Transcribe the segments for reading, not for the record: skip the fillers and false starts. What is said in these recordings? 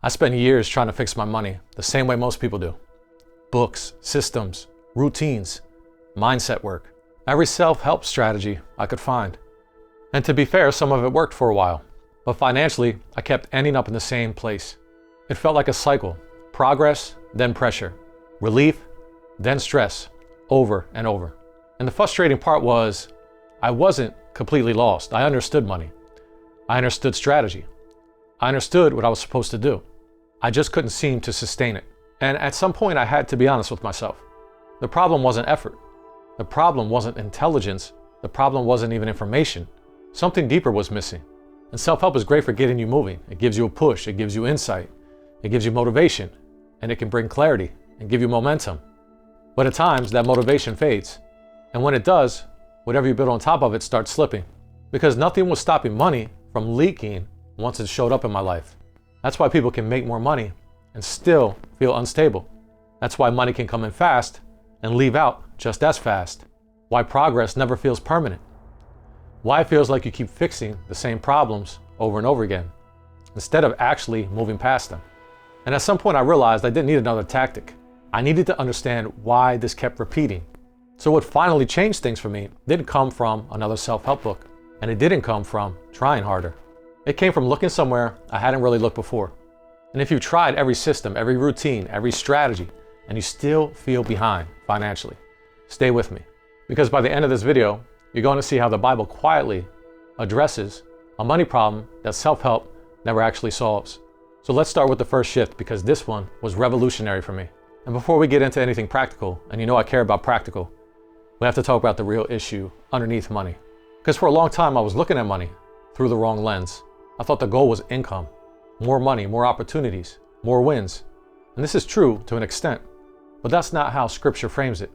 I spent years trying to fix my money the same way most people do. Books, systems, routines, mindset work, every self-help strategy I could find. And to be fair, some of it worked for a while, but financially, I kept ending up in the same place. It felt like a cycle: progress, then pressure, relief, then stress, over and over. And the frustrating part was, I wasn't completely lost. I understood money. I understood strategy. I understood what I was supposed to do. I just couldn't seem to sustain it. And at some point, I had to be honest with myself. The problem wasn't effort. The problem wasn't intelligence. The problem wasn't even information. Something deeper was missing. And self-help is great for getting you moving. It gives you a push. It gives you insight. It gives you motivation. And it can bring clarity and give you momentum. But at times, that motivation fades. And when it does, whatever you build on top of it starts slipping. Because nothing was stopping money from leaking once it showed up in my life. That's why people can make more money and still feel unstable. That's why money can come in fast and leave out just as fast. Why progress never feels permanent. Why it feels like you keep fixing the same problems over and over again, instead of actually moving past them. And at some point I realized I didn't need another tactic. I needed to understand why this kept repeating. So what finally changed things for me didn't come from another self-help book, and it didn't come from trying harder. It came from looking somewhere I hadn't really looked before. And if you've tried every system, every routine, every strategy, and you still feel behind financially, stay with me. Because by the end of this video, you're going to see how the Bible quietly addresses a money problem that self-help never actually solves. So let's start with the first shift, because this one was revolutionary for me. And before we get into anything practical, and you know I care about practical, we have to talk about the real issue underneath money. Because for a long time I was looking at money through the wrong lens. I thought the goal was income, more money, more opportunities, more wins. And this is true to an extent, but that's not how Scripture frames it.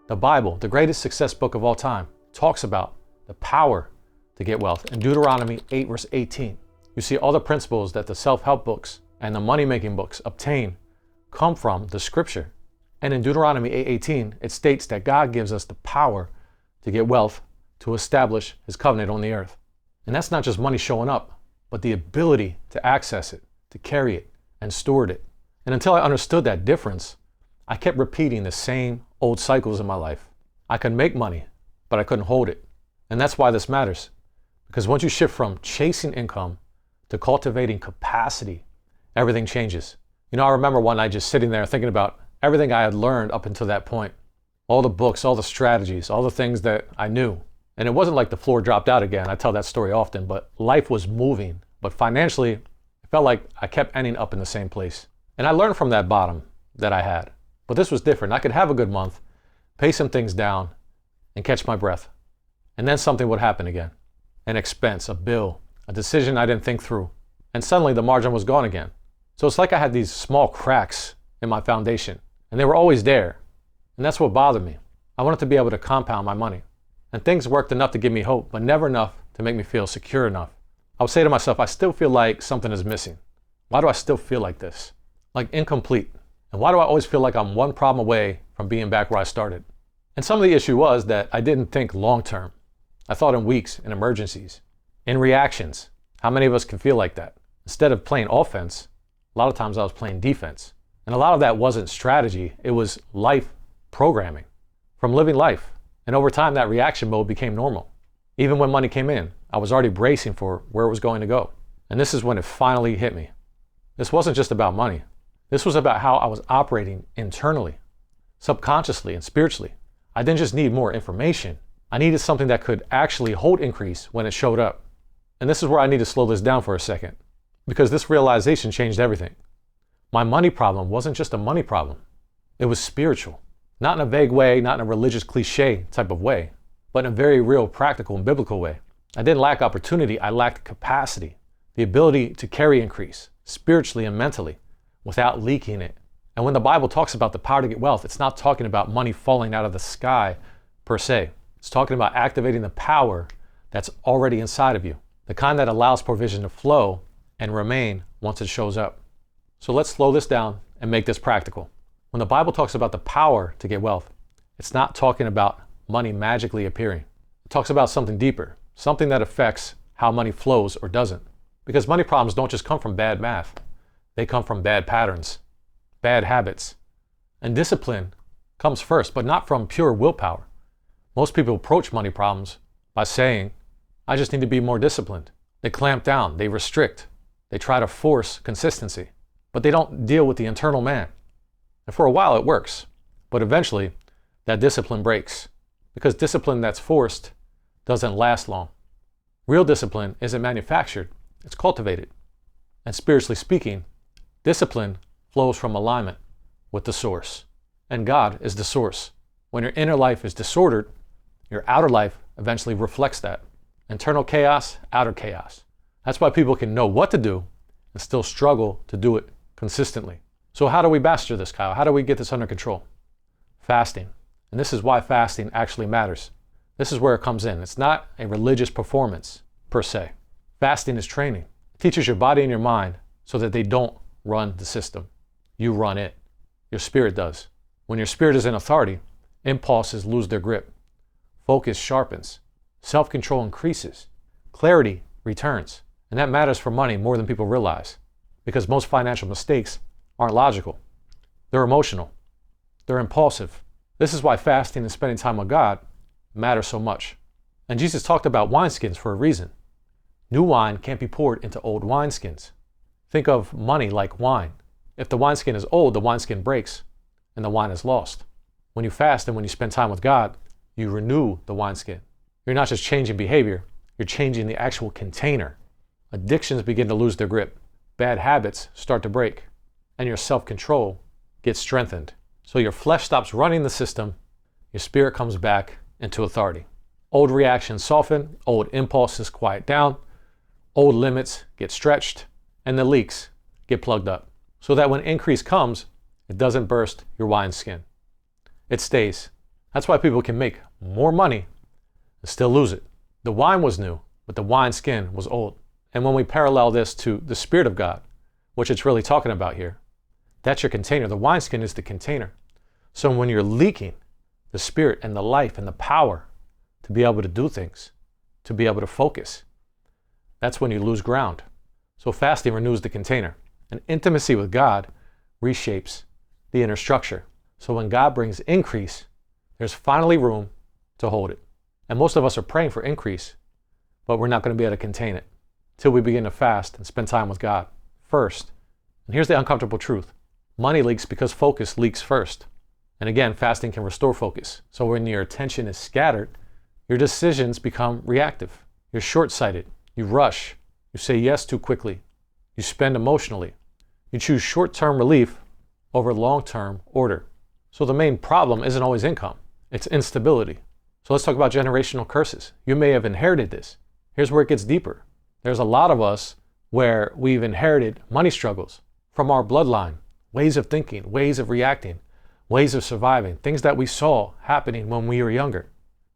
The Bible, the greatest success book of all time, talks about the power to get wealth. In Deuteronomy 8 verse 18, you see all the principles that the self-help books and the money-making books obtain come from the Scripture. And in Deuteronomy 8:18, it states that God gives us the power to get wealth, to establish His covenant on the earth. And that's not just money showing up, but the ability to access it, to carry it, and steward it. And until I understood that difference, I kept repeating the same old cycles in my life. I could make money, but I couldn't hold it. And that's why this matters. Because once you shift from chasing income to cultivating capacity, everything changes. You know, I remember one night just sitting there thinking about everything I had learned up until that point. All the books, all the strategies, all the things that I knew. And it wasn't like the floor dropped out again. I tell that story often, but life was moving. But financially, it felt like I kept ending up in the same place. And I learned from that bottom that I had. But this was different. I could have a good month, pay some things down, and catch my breath. And then something would happen again. An expense, a bill, a decision I didn't think through. And suddenly the margin was gone again. So it's like I had these small cracks in my foundation. And they were always there. And that's what bothered me. I wanted to be able to compound my money. And things worked enough to give me hope, but never enough to make me feel secure enough. I would say to myself, I still feel like something is missing. Why do I still feel like this? Like incomplete. And why do I always feel like I'm one problem away from being back where I started? And some of the issue was that I didn't think long term. I thought in weeks, in emergencies, in reactions. How many of us can feel like that? Instead of playing offense, a lot of times I was playing defense. And a lot of that wasn't strategy, it was life programming from living life. And over time, that reaction mode became normal. Even when money came in, I was already bracing for where it was going to go. And this is when it finally hit me. This wasn't just about money. This was about how I was operating internally, subconsciously and spiritually. I didn't just need more information. I needed something that could actually hold increase when it showed up. And this is where I need to slow this down for a second, because this realization changed everything. My money problem wasn't just a money problem. It was spiritual. Not in a vague way, not in a religious cliche type of way, but in a very real, practical, and biblical way. I didn't lack opportunity, I lacked capacity, the ability to carry increase, spiritually and mentally, without leaking it. And when the Bible talks about the power to get wealth, it's not talking about money falling out of the sky per se. It's talking about activating the power that's already inside of you, the kind that allows provision to flow and remain once it shows up. So let's slow this down and make this practical. When the Bible talks about the power to get wealth, it's not talking about money magically appearing. It talks about something deeper, something that affects how money flows or doesn't. Because money problems don't just come from bad math. They come from bad patterns, bad habits. And discipline comes first, but not from pure willpower. Most people approach money problems by saying, I just need to be more disciplined. They clamp down, they restrict, they try to force consistency, but they don't deal with the internal man. And for a while it works, but eventually that discipline breaks, because discipline that's forced doesn't last long. Real discipline isn't manufactured, it's cultivated. And spiritually speaking, discipline flows from alignment with the source. And God is the source. When your inner life is disordered, your outer life eventually reflects that. Internal chaos, outer chaos. That's why people can know what to do and still struggle to do it consistently. So how do we master this, Kyle? How do we get this under control? Fasting. And this is why fasting actually matters. This is where it comes in. It's not a religious performance per se. Fasting is training. It teaches your body and your mind so that they don't run the system. You run it. Your spirit does. When your spirit is in authority, impulses lose their grip. Focus sharpens. Self-control increases. Clarity returns. And that matters for money more than people realize, because most financial mistakes aren't logical. They're emotional. They're impulsive. This is why fasting and spending time with God matter so much. And Jesus talked about wineskins for a reason. New wine can't be poured into old wineskins. Think of money like wine. If the wineskin is old, the wineskin breaks and the wine is lost. When you fast and when you spend time with God, you renew the wineskin. You're not just changing behavior, you're changing the actual container. Addictions begin to lose their grip. Bad habits start to break. And your self-control gets strengthened. So your flesh stops running the system, your spirit comes back into authority. Old reactions soften, old impulses quiet down, old limits get stretched, and the leaks get plugged up. So that when increase comes, it doesn't burst your wineskin. It stays. That's why people can make more money and still lose it. The wine was new, but the wineskin was old. And when we parallel this to the Spirit of God, which it's really talking about here, that's your container. The wineskin is the container. So when you're leaking the Spirit and the life and the power to be able to do things, to be able to focus, that's when you lose ground. So fasting renews the container. And intimacy with God reshapes the inner structure. So when God brings increase, there's finally room to hold it. And most of us are praying for increase, but we're not going to be able to contain it till we begin to fast and spend time with God first. And here's the uncomfortable truth. Money leaks because focus leaks first. And again, fasting can restore focus. So when your attention is scattered, your decisions become reactive. You're short-sighted. You rush. You say yes too quickly. You spend emotionally. You choose short-term relief over long-term order. So the main problem isn't always income. It's instability. So let's talk about generational curses. You may have inherited this. Here's where it gets deeper. There's a lot of us where we've inherited money struggles from our bloodline, ways of thinking, ways of reacting, ways of surviving, things that we saw happening when we were younger.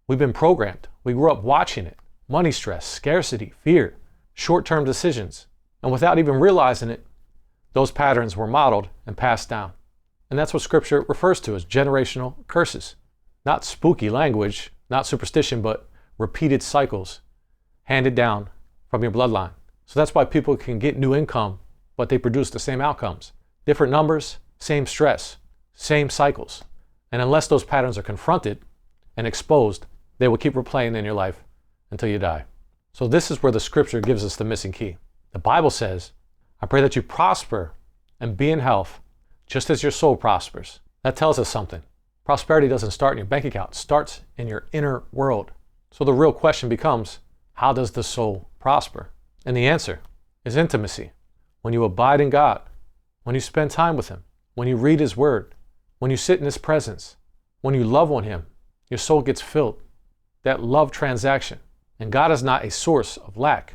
We've been programmed. We grew up watching it. Money stress, scarcity, fear, short-term decisions. And without even realizing it, those patterns were modeled and passed down. And that's what Scripture refers to as generational curses. Not spooky language, not superstition, but repeated cycles handed down from your bloodline. So that's why people can get new income, but they produce the same outcomes. Different numbers, same stress, same cycles. And unless those patterns are confronted and exposed, they will keep replaying in your life until you die. So this is where the Scripture gives us the missing key. The Bible says, I pray that you prosper and be in health just as your soul prospers. That tells us something. Prosperity doesn't start in your bank account. It starts in your inner world. So the real question becomes, how does the soul prosper? And the answer is intimacy. When you abide in God, when you spend time with Him, when you read His Word, when you sit in His presence, when you love on Him, your soul gets filled. That love transaction. And God is not a source of lack.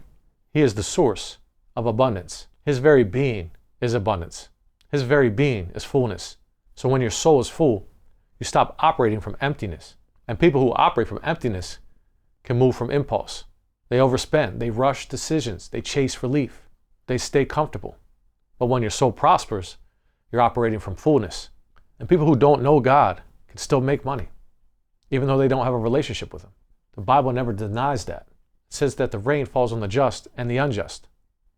He is the source of abundance. His very being is abundance. His very being is fullness. So when your soul is full, you stop operating from emptiness. And people who operate from emptiness can move from impulse. They overspend, they rush decisions, they chase relief, they stay comfortable. But when your soul prospers, you're operating from fullness. And people who don't know God can still make money, even though they don't have a relationship with Him. The Bible never denies that. It says that the rain falls on the just and the unjust.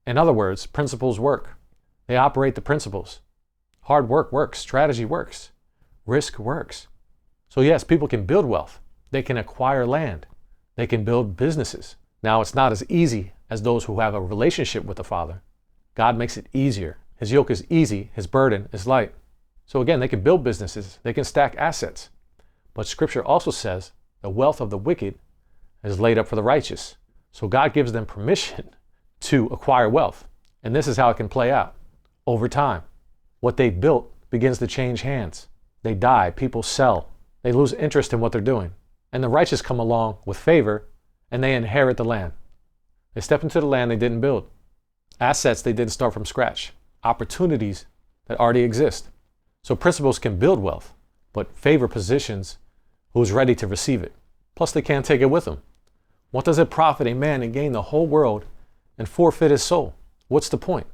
In other words, principles work. They operate the principles. Hard work works, strategy works, risk works. So yes, people can build wealth. They can acquire land. They can build businesses. Now, it's not as easy as those who have a relationship with the Father. God makes it easier. His yoke is easy. His burden is light. So again, they can build businesses. They can stack assets. But Scripture also says the wealth of the wicked is laid up for the righteous. So God gives them permission to acquire wealth. And this is how it can play out. Over time, what they built begins to change hands. They die. People sell. They lose interest in what they're doing. And the righteous come along with favor, and they inherit the land. They step into the land they didn't build. Assets they didn't start from scratch. Opportunities that already exist. So principles can build wealth, but favor positions who's ready to receive it. Plus, they can't take it with them. What does it profit a man to gain the whole world and forfeit his soul? What's the point?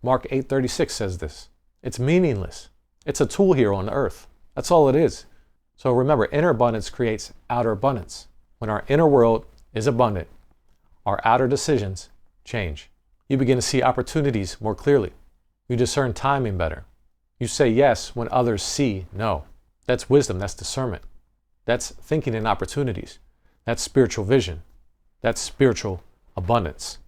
Mark 8:36 says this. It's meaningless. It's a tool here on earth. That's all it is. So remember, inner abundance creates outer abundance. When our inner world is abundant, our outer decisions change. You begin to see opportunities more clearly. You discern timing better. You say yes when others see no. That's wisdom. That's discernment. That's thinking in opportunities. That's spiritual vision. That's spiritual abundance.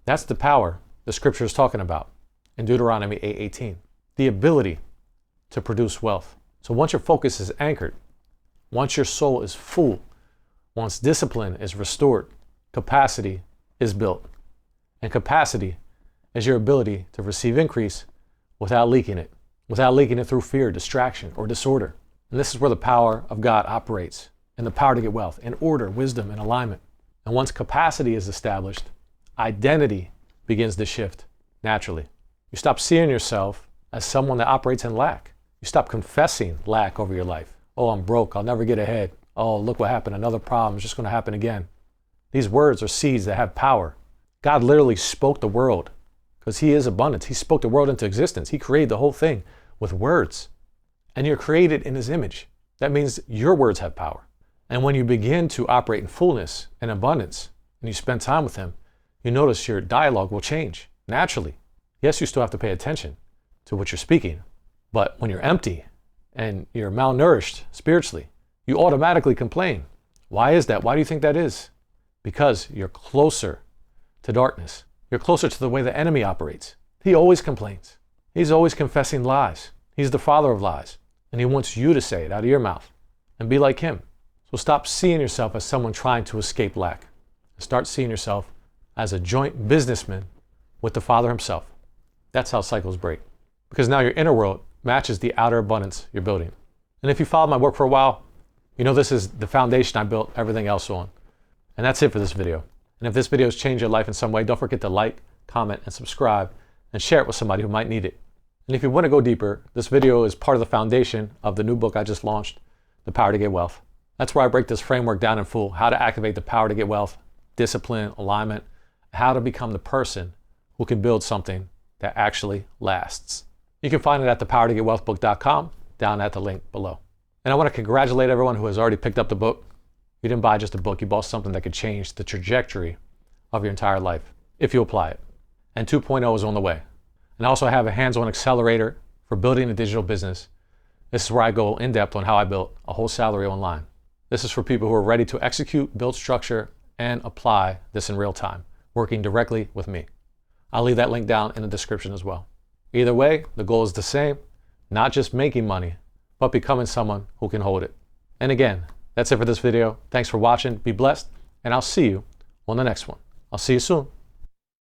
That's the power the Scripture is talking about in Deuteronomy 8:18. The ability to produce wealth. So once your focus is anchored, once your soul is full, once discipline is restored, capacity is built. And capacity is your ability to receive increase without leaking it through fear, distraction, or disorder. And this is where the power of God operates, and the power to get wealth, in order, wisdom, and alignment. And once capacity is established, identity begins to shift naturally. You stop seeing yourself as someone that operates in lack. You stop confessing lack over your life. Oh, I'm broke. I'll never get ahead. Oh, look what happened. Another problem is just going to happen again. These words are seeds that have power. God literally spoke the world because He is abundance. He spoke the world into existence. He created the whole thing with words. And you're created in His image. That means your words have power. And when you begin to operate in fullness and abundance, and you spend time with Him, you notice your dialogue will change naturally. Yes, you still have to pay attention to what you're speaking, but when you're empty and you're malnourished spiritually, you automatically complain. Why is that? Why do you think that is? Because you're closer to darkness. You're closer to the way the enemy operates. He always complains. He's always confessing lies. He's the father of lies, and he wants you to say it out of your mouth and be like him. So stop seeing yourself as someone trying to escape lack. Start seeing yourself as a joint businessman with the Father himself. That's how cycles break. Because now your inner world matches the outer abundance you're building. And if you followed my work for a while, you know this is the foundation I built everything else on. And that's it for this video. And if this video has changed your life in some way, don't forget to like, comment, and subscribe, and share it with somebody who might need it. And if you want to go deeper, this video is part of the foundation of the new book I just launched, The Power to Get Wealth. That's where I break this framework down in full, how to activate the power to get wealth, discipline, alignment, how to become the person who can build something that actually lasts. You can find it at thepowertogetwealthbook.com, down at the link below. And I want to congratulate everyone who has already picked up the book. You didn't buy just a book, you bought something that could change the trajectory of your entire life, if you apply it. And 2.0 is on the way. And I also have a hands-on accelerator for building a digital business. This is where I go in depth on how I built a whole salary online. This is for people who are ready to execute, build structure, and apply this in real time, working directly with me. I'll leave that link down in the description as well. Either way, the goal is the same, not just making money, but becoming someone who can hold it. And again, that's it for this video. Thanks for watching, be blessed, and I'll see you on the next one. I'll see you soon.